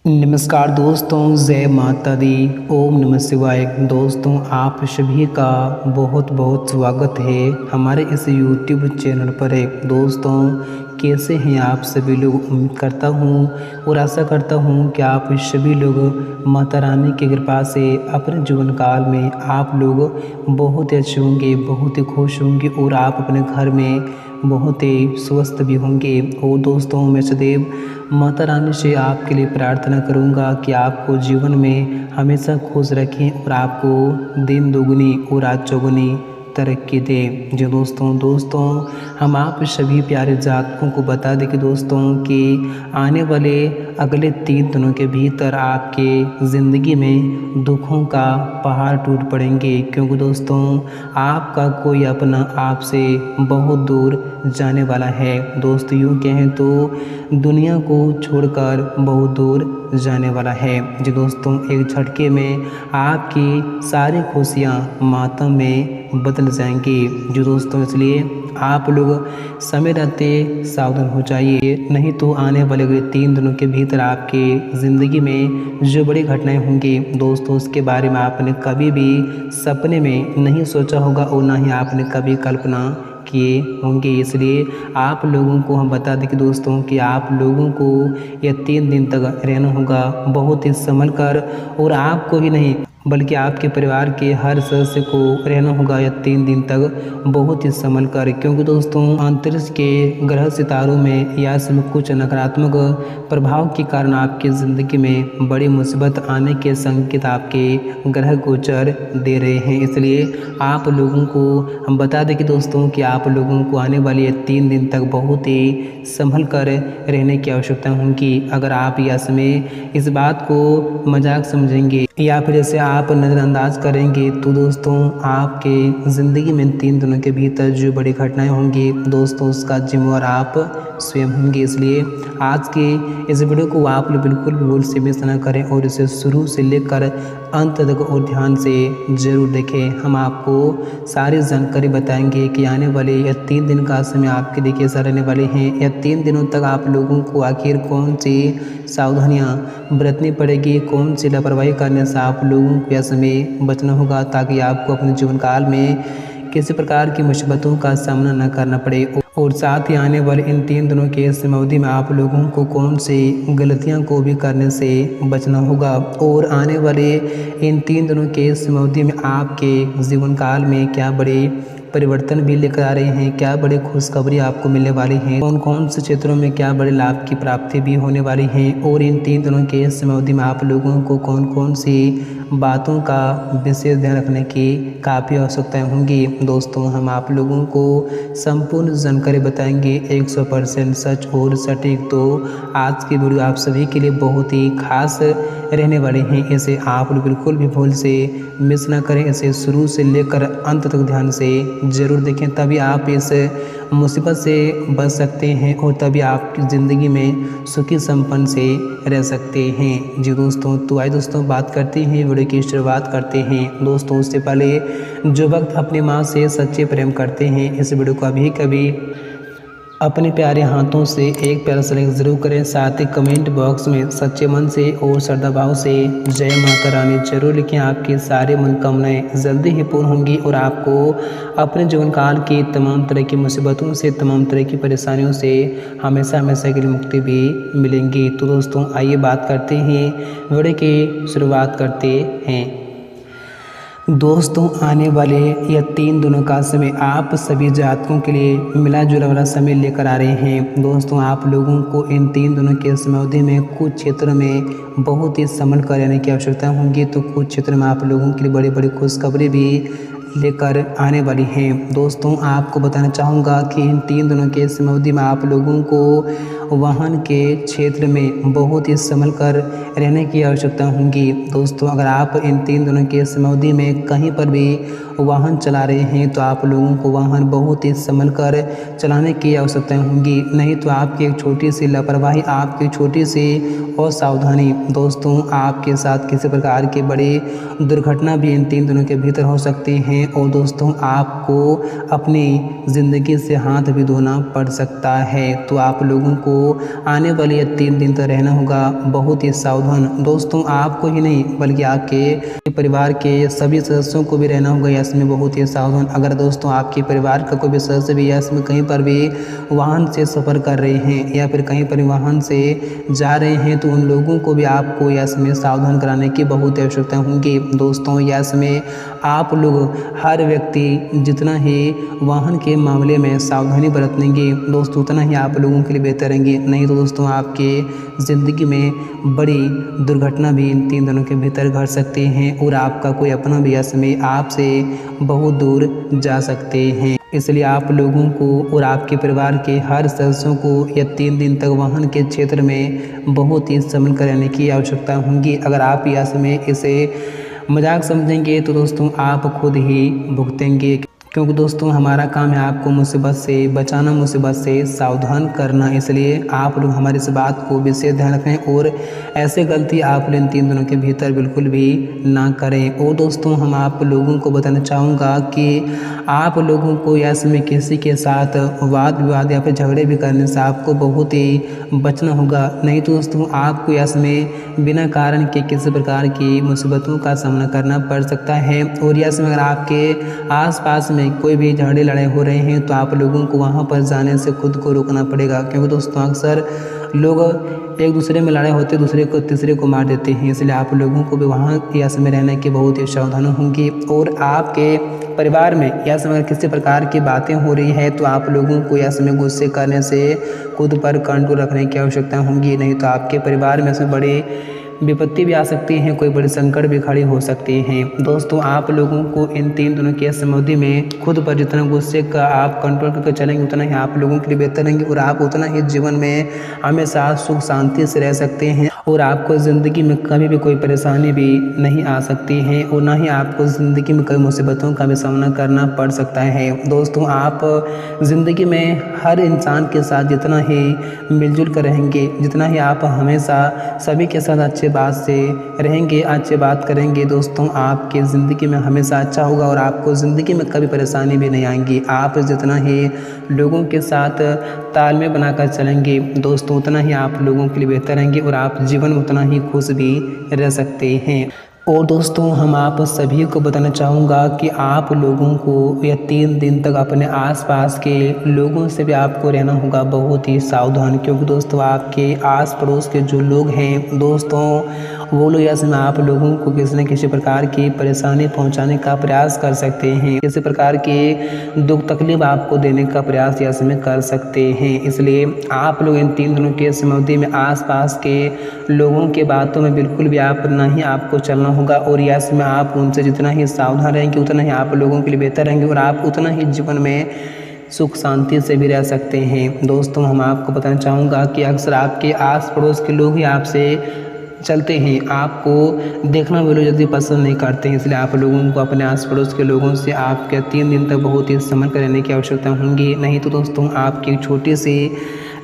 नमस्कार दोस्तों, जय माता दी। ओम नमः शिवाय। दोस्तों, आप सभी का बहुत बहुत स्वागत है हमारे इस YouTube चैनल पर। दोस्तों, कैसे हैं आप सभी लोग? उम्मीद करता हूँ और आशा करता हूँ कि आप सभी लोग माता रानी की कृपा से अपने जीवन काल में आप लोग बहुत ही अच्छे होंगे, बहुत ही खुश होंगे और आप अपने घर में बहुत ही स्वस्थ भी होंगे। और दोस्तों, मैं सदैव माता रानी से आपके लिए प्रार्थना करूंगा कि आपको जीवन में हमेशा खुश रखें और आपको दिन दोगुनी और रात चौगुनी तरक्की दे। जो दोस्तों हम आप सभी प्यारे जातकों को बता दें कि दोस्तों कि आने वाले अगले 3 दिनों के भीतर आपके ज़िंदगी में दुखों का पहाड़ टूट पड़ेंगे, क्योंकि दोस्तों आपका कोई अपना आपसे बहुत दूर जाने वाला है। दोस्तों, यूँ कहें तो दुनिया को छोड़कर बहुत दूर जाने वाला है। जी दोस्तों, एक झटके में आपकी सारी खुशियाँ मातम में बदल जाएंगी। जो दोस्तों, इसलिए आप लोग समय रहते सावधान हो जाइए, नहीं तो आने वाले अगले 3 दिनों के भीतर आपके ज़िंदगी में जो बड़ी घटनाएं होंगी दोस्तों, उसके बारे में आपने कभी भी सपने में नहीं सोचा होगा और ना ही आपने कभी कल्पना किए होंगे। इसलिए आप लोगों को हम बता दें कि दोस्तों कि आप लोगों को यह 3 दिन तक रहना होगा बहुत ही संभल कर, और आपको ही नहीं बल्कि आपके परिवार के हर सदस्य को रहना होगा यह 3 दिन तक बहुत ही संभल कर, क्योंकि दोस्तों अंतरिक्ष के ग्रह सितारों में या इसमें कुछ नकारात्मक प्रभाव के कारण आपकी ज़िंदगी में बड़ी मुसीबत आने के संकेत आपके ग्रह गोचर दे रहे हैं। इसलिए आप लोगों को हम बता दें कि दोस्तों कि आप लोगों को आने वाले ये 3 दिन तक बहुत ही संभल कर रहने की आवश्यकता होगी। अगर आप यस में इस बात को मजाक समझेंगे या फिर जैसे आप नज़रअंदाज करेंगे तो दोस्तों आपके ज़िंदगी में 3 दिनों के भीतर जो बड़ी घटनाएं होंगी दोस्तों, उसका जिम्मेवार आप स्वयं होंगे। इसलिए आज के इस वीडियो को आप लोग बिल्कुल भी भूल से मिस ना करें और इसे शुरू से लेकर अंत तक और ध्यान से ज़रूर देखें। हम आपको सारी जानकारी बताएंगे कि आने वाले यह 3 दिन का समय आपके लिए कैसा रहने वाले हैं। यह 3 दिनों तक आप लोगों को आखिर कौन सी सावधानियाँ बरतनी पड़ेगी, कौन सी लापरवाही करने से आप लोगों को यह समय बचना होगा, ताकि आपको अपने जीवन काल में किसी प्रकार की मुसीबतों का सामना न करना पड़े। और साथ ही आने वाले इन 3 दिनों के समयावधि में आप लोगों को कौन सी गलतियां को भी करने से बचना होगा। और आने वाले इन 3 दिनों के समयावधि में आपके जीवन काल में क्या बड़े परिवर्तन भी लेकर आ रहे हैं, क्या बड़े खुशखबरी आपको मिलने वाली हैं, कौन कौन से क्षेत्रों में क्या बड़े लाभ की प्राप्ति भी होने वाली हैं, और इन 3 दिनों के समयावधि में आप लोगों को कौन कौन सी बातों का विशेष ध्यान रखने की काफ़ी आवश्यकताएं होंगी। दोस्तों, हम आप लोगों को संपूर्ण जानकारी बताएंगे 100% सच और सटीक। तो आज की वीडियो आप सभी के लिए बहुत ही खास रहने वाले हैं, इसे आप लोग बिल्कुल भी भूल से मिस ना करें। इसे शुरू से लेकर अंत तक ध्यान से ज़रूर देखें, तभी आप इस मुसीबत से बच सकते हैं और तभी आपकी ज़िंदगी में सुखी संपन्न से रह सकते हैं। जी दोस्तों, तो आइए दोस्तों बात करते हैं, वीडियो की शुरुआत करते हैं। दोस्तों, उससे पहले जो वक्त अपनी माँ से सच्चे प्रेम करते हैं, इस वीडियो को अभी कभी अपने प्यारे हाथों से एक प्यारा सा लाइक ज़रूर करें। साथ ही कमेंट बॉक्स में सच्चे मन से और श्रद्धा भाव से जय माता रानी जरूर लिखें। आपकी सारी मनोकामनाएं जल्दी ही पूर्ण होंगी और आपको अपने जीवन काल की तमाम तरह की मुसीबतों से, तमाम तरह की परेशानियों से हमेशा हमेशा के लिए मुक्ति भी मिलेंगी। तो दोस्तों, आइए बात करते हैं, वीडियो की शुरुआत करते हैं। दोस्तों, आने वाले यह 3 दिनों का समय आप सभी जातकों के लिए मिला जुला वाला समय लेकर आ रहे हैं। दोस्तों, आप लोगों को इन 3 दिनों के समयावधि में कुछ क्षेत्रों में बहुत ही संभल कर रहने की आवश्यकता होगी, तो कुछ क्षेत्रों में आप लोगों के लिए बड़ी बड़ी खुशखबरी भी लेकर आने वाली हैं। दोस्तों, आपको बताना चाहूँगा कि इन 3 दिनों के समयावधि में आप लोगों को वाहन के क्षेत्र में बहुत ही संभल कर रहने की आवश्यकता होगी। दोस्तों, अगर आप इन 3 दिनों के समयावधि में कहीं पर भी वाहन चला रहे हैं तो आप लोगों को वाहन बहुत ही संभल कर चलाने की आवश्यकता होगी, नहीं तो आपकी एक छोटी सी लापरवाही, आपकी छोटी सी असावधानी दोस्तों आपके साथ किसी प्रकार की बड़ी दुर्घटना भी इन 3 दिनों के भीतर हो सकती हैं और दोस्तों आपको अपनी ज़िंदगी से हाथ भी धोना पड़ सकता है। तो आप लोगों को आने वाले 3 दिन तक रहना होगा बहुत ही सावधान दोस्तों, आपको ही नहीं बल्कि आपके परिवार के सभी सदस्यों को भी रहना होगा यस में बहुत ही सावधान। अगर दोस्तों आपके परिवार का कोई भी सदस्य भी यस में कहीं पर भी वाहन से सफ़र कर रहे हैं या फिर कहीं पर वाहन से जा रहे हैं तो उन लोगों को भी आपको यस में सावधान कराने की बहुत आवश्यकता होगी दोस्तों। यस में आप लोग हर व्यक्ति जितना ही वाहन के मामले में सावधानी बरतेंगे दोस्तों उतना ही आप लोगों के लिए बेहतर रहेंगे, नहीं तो दोस्तों आपके ज़िंदगी में बड़ी दुर्घटना भी इन 3 दिनों के भीतर घट सकती हैं और आपका कोई अपना भी यस में आपसे बहुत दूर जा सकते हैं। इसलिए आप लोगों को और आपके परिवार के हर सदस्यों को यह 3 दिन तक वाहन के क्षेत्र में बहुत ही संभल कर रहने की आवश्यकता होगी। अगर आप यस में इसे मजाक समझेंगे तो दोस्तों आप खुद ही भुगतेंगे, क्योंकि दोस्तों हमारा काम है आपको मुसीबत से बचाना, मुसीबत से सावधान करना। इसलिए आप लोग हमारी इस बात को विशेष ध्यान रखें और ऐसे गलती आप इन 3 दिनों के भीतर बिल्कुल भी ना करें। और दोस्तों हम आप लोगों को बताना चाहूँगा कि आप लोगों को यस में किसी के साथ वाद विवाद या फिर झगड़े भी करने से आपको बहुत ही बचना होगा, नहीं तो दोस्तों आपको यस में बिना कारण के किसी प्रकार की मुसीबतों का सामना करना पड़ सकता है। और यस में अगर आपके आसपास में कोई भी झगड़े लड़ाई हो रहे हैं तो आप लोगों को वहां पर जाने से खुद को रोकना पड़ेगा, क्योंकि दोस्तों अक्सर लोग एक दूसरे में लड़ाई होते दूसरे को तीसरे को मार देते हैं। इसलिए आप लोगों को भी वहाँ यस में रहने की बहुत ही सावधानी होंगी। और आपके परिवार में यस में अगर किसी प्रकार की बातें हो रही है तो आप लोगों को यस में गुस्से करने से खुद पर कंट्रोल रखने की आवश्यकता होगी, नहीं तो आपके परिवार में से बड़े विपत्ति भी आ सकती हैं, कोई बड़ी संकट भी खड़ी हो सकती हैं। दोस्तों आप लोगों को इन 3 दिनों की समृद्धि में खुद पर जितना गुस्से का आप कंट्रोल करके चलेंगे उतना ही आप लोगों के लिए बेहतर रहेंगे और आप उतना ही जीवन में हमेशा सुख शांति से रह सकते हैं और आपको ज़िंदगी में कभी भी कोई परेशानी भी नहीं आ सकती है और ना ही आपको ज़िंदगी में कई मुसीबतों का भी सामना करना पड़ सकता है। दोस्तों आप ज़िंदगी में हर इंसान के साथ जितना ही मिलजुल कर रहेंगे, जितना ही आप हमेशा सभी के साथ अच्छे बात से रहेंगे, अच्छे बात करेंगे दोस्तों आपकी ज़िंदगी में हमेशा अच्छा होगा और आपको ज़िंदगी में कभी परेशानी भी नहीं आएंगी। आप जितना ही लोगों के साथ तालमेल बनाकर चलेंगे दोस्तों उतना ही आप लोगों के लिए बेहतर रहेंगे और आप जीवन में उतना ही खुश भी रह सकते हैं। और दोस्तों हम आप सभी को बताना चाहूँगा कि आप लोगों को यह 3 दिन तक अपने आसपास के लोगों से भी आपको रहना होगा बहुत ही सावधान, क्योंकि दोस्तों आपके आस पड़ोस के जो लोग हैं दोस्तों वो लोग यस में आप लोगों को किसी न किसी प्रकार की परेशानी पहुंचाने का प्रयास कर सकते हैं, किसी प्रकार की दुख तकलीफ आपको देने का प्रयास यस में कर सकते हैं। इसलिए आप लोग इन 3 दिनों के समृद्धि में आसपास के लोगों के बातों में बिल्कुल भी आप ना ही आपको चलना होगा और यस में आप उनसे जितना ही सावधान रहेंगे उतना ही आप लोगों के लिए बेहतर रहेंगे और आप उतना ही जीवन में सुख शांति से भी रह सकते हैं। दोस्तों हम आपको बताना चाहूँगा कि अक्सर आपके आस पड़ोस के लोग ही आपसे चलते हैं, आपको देखना वो लोग जल्दी पसंद नहीं करते हैं। इसलिए आप लोगों को अपने आस पड़ोस के लोगों से आपके 3 दिन तक बहुत ही संभल कर रहने की आवश्यकता होगी, नहीं तो दोस्तों आपकी छोटी सी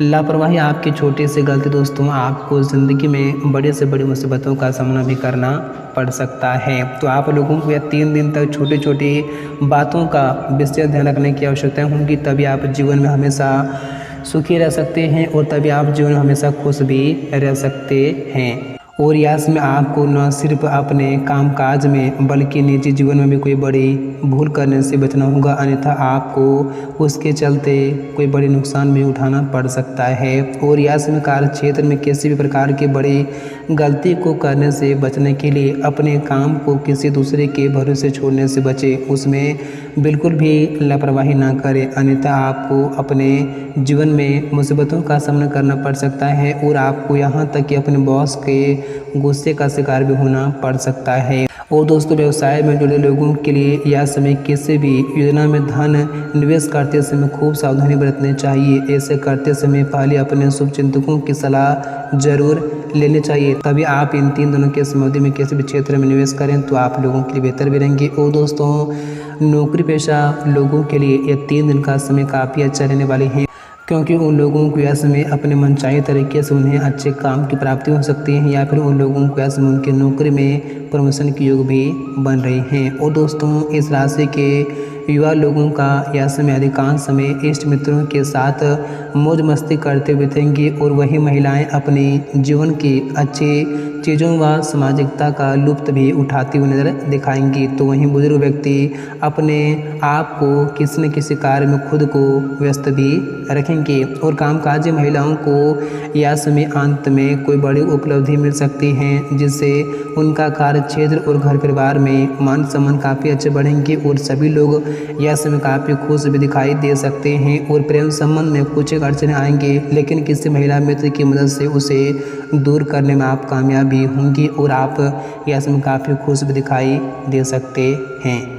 लापरवाही, आपकी छोटी सी गलती दोस्तों आपको ज़िंदगी में बड़े से बड़ी मुसीबतों का सामना भी करना पड़ सकता है। तो आप लोगों को यह 3 दिन तक छोटी छोटी बातों का विशेष ध्यान रखने की आवश्यकता होगी, तभी आप जीवन में हमेशा सुखी रह सकते हैं और तभी आप जीवन में हमेशा खुश भी रह सकते हैं। और यस में आपको न सिर्फ अपने कामकाज में बल्कि निजी जीवन में भी कोई बड़ी भूल करने से बचना होगा, अन्यथा आपको उसके चलते कोई बड़ी नुकसान भी उठाना पड़ सकता है। और यस में कार्य क्षेत्र में किसी भी प्रकार की बड़ी गलती को करने से बचने के लिए अपने काम को किसी दूसरे के भरोसे छोड़ने से बचें, उसमें बिल्कुल भी लापरवाही ना करें, अन्यथा आपको अपने जीवन में मुसीबतों का सामना करना पड़ सकता है और आपको यहाँ तक कि अपने बॉस के गुस्से का शिकार भी होना पड़ सकता है। और दोस्तों व्यवसाय में जुड़े लोगों के लिए यह समय किसी भी योजना में धन निवेश करते समय खूब सावधानी बरतनी चाहिए। ऐसे करते समय पहले अपने शुभचिंतकों की सलाह जरूर लेने चाहिए। तभी आप इन 3 दिनों के समय अवधि में किसी भी क्षेत्र में निवेश करें तो आप लोगों के लिए बेहतर भी रहेंगे। और दोस्तों नौकरी पेशा लोगों के लिए ये 3 दिन का समय काफ़ी अच्छा रहने वाले हैं, क्योंकि उन लोगों को यह समय अपने मनचाहे तरीके से उन्हें अच्छे काम की प्राप्ति हो सकती है, या फिर उन लोगों को यह समय उनकी नौकरी में प्रमोशन के योग भी बन रहे हैं। और दोस्तों इस राशि के युवा लोगों का यह समय अधिकांश समय इष्ट मित्रों के साथ मौज मस्ती करते बीतेंगे, और वही महिलाएं अपने जीवन की अच्छी चीज़ों व सामाजिकता का लुत्फ़ भी उठाती हुई नजर दिखाएंगी। तो वहीं बुजुर्ग व्यक्ति अपने आप को किसी न किसी कार्य में खुद को व्यस्त भी रखेंगे, और कामकाजी महिलाओं को यह समय अंत में कोई बड़ी उपलब्धि मिल सकती है, जिससे उनका कार्य क्षेत्र और घर परिवार में मान सम्मान काफ़ी अच्छे बढ़ेंगे, और सभी लोग यह समय काफ़ी खुश भी दिखाई दे सकते हैं। और प्रेम संबंध में कुछ अड़चने आएंगे, लेकिन किसी महिला मित्र की मदद से उसे दूर करने में आप कामयाब भी होंगी, और आप यह समय काफ़ी खुश भी दिखाई दे सकते हैं।